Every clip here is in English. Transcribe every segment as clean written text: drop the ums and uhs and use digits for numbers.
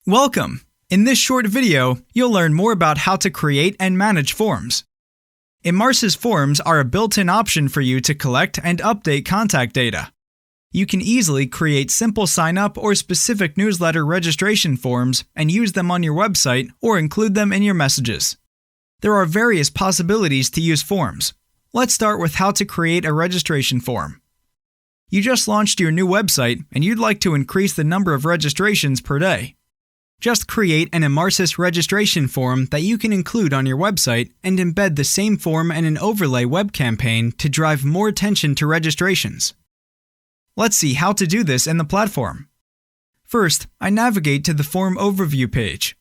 Welcome! In this short video, you'll learn more about how to create and manage forms. Emarsys forms are a built-in option for you to collect and update contact data. You can easily create simple sign-up or specific newsletter registration forms and use them on your website or include them in your messages. There are various possibilities to use forms. Let's start with how to create a registration form. You just launched your new website and you'd like to increase the number of registrations per day. Just create an Emarsys registration form that you can include on your website and embed the same form in an overlay web campaign to drive more attention to registrations. Let's see how to do this in the platform. First, I navigate to the Form Overview page.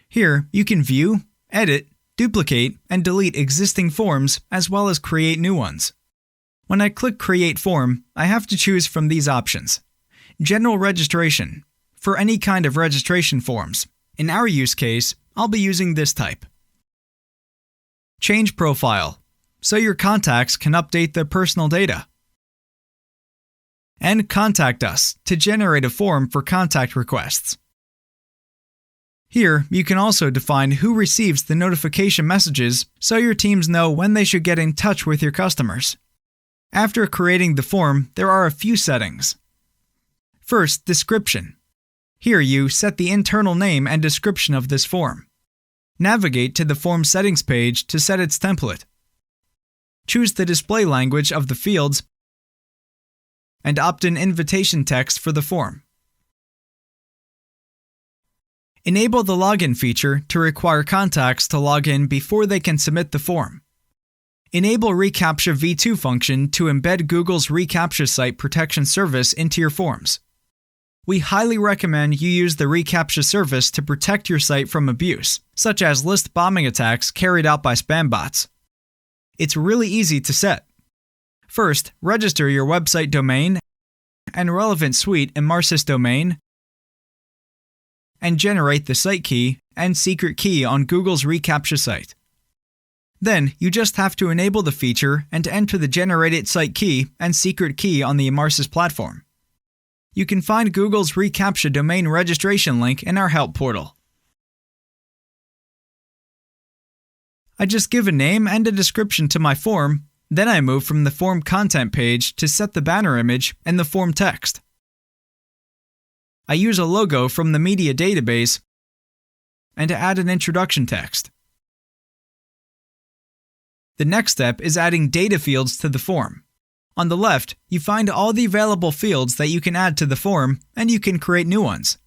Here, you can view, edit, duplicate, and delete existing forms as well as create new ones. When I click Create Form, I have to choose from these options. General Registration. For any kind of registration forms. In our use case, I'll be using this type. Change Profile, so your contacts can update their personal data. And Contact Us, to generate a form for contact requests. Here, you can also define who receives the notification messages so your teams know when they should get in touch with your customers. After creating the form, there are a few settings. First, Description. Here you set the internal name and description of this form. Navigate to the Form Settings page to set its template. Choose the display language of the fields and opt-in invitation text for the form. Enable the login feature to require contacts to log in before they can submit the form. Enable reCAPTCHA v2 function to embed Google's reCAPTCHA site protection service into your forms. We highly recommend you use the reCAPTCHA service to protect your site from abuse, such as list bombing attacks carried out by spam bots. It's really easy to set. First, register your website domain and relevant suite Emarsys domain, and generate the site key and secret key on Google's reCAPTCHA site. Then, you just have to enable the feature and enter the generated site key and secret key on the Emarsys platform. You can find Google's reCAPTCHA domain registration link in our help portal. I just give a name and a description to my form, then I move from the form content page to set the banner image and the form text. I use a logo from the media database and add an introduction text. The next step is adding data fields to the form. On the left, you find all the available fields that you can add to the form, and you can create new ones.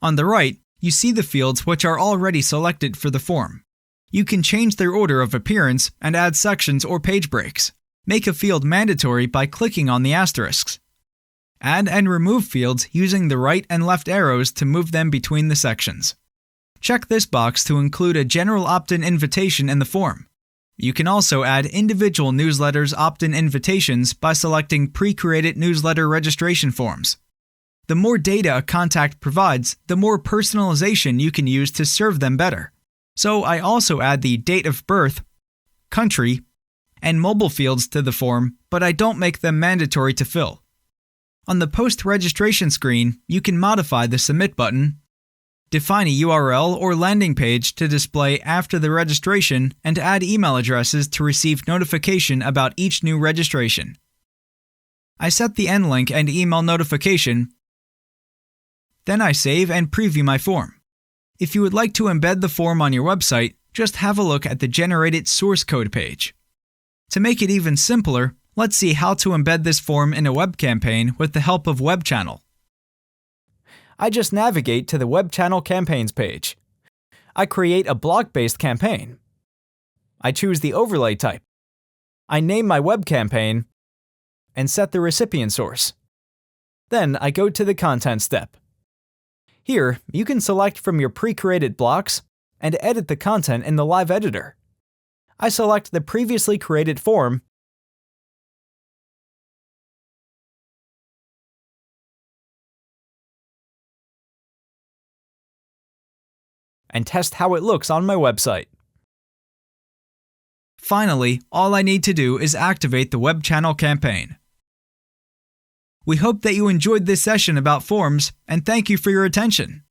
On the right, you see the fields which are already selected for the form. You can change their order of appearance and add sections or page breaks. Make a field mandatory by clicking on the asterisks. Add and remove fields using the right and left arrows to move them between the sections. Check this box to include a general opt-in invitation in the form. You can also add individual newsletters opt-in invitations by selecting pre-created newsletter registration forms. The more data a contact provides, the more personalization you can use to serve them better. So I also add the date of birth, country, and mobile fields to the form, but I don't make them mandatory to fill. On the post-registration screen, you can modify the Submit button, define a URL or landing page to display after the registration, and add email addresses to receive notification about each new registration. I set the end link and email notification, then I save and preview my form. If you would like to embed the form on your website, just have a look at the generated source code page. To make it even simpler, let's see how to embed this form in a web campaign with the help of Web Channel. I just navigate to the Web Channel Campaigns page. I create a block-based campaign. I choose the overlay type. I name my web campaign and set the recipient source. Then I go to the content step. Here, you can select from your pre-created blocks and edit the content in the live editor. I select the previously created form and test how it looks on my website. Finally, all I need to do is activate the Web Channel campaign. We hope that you enjoyed this session about forms, and thank you for your attention.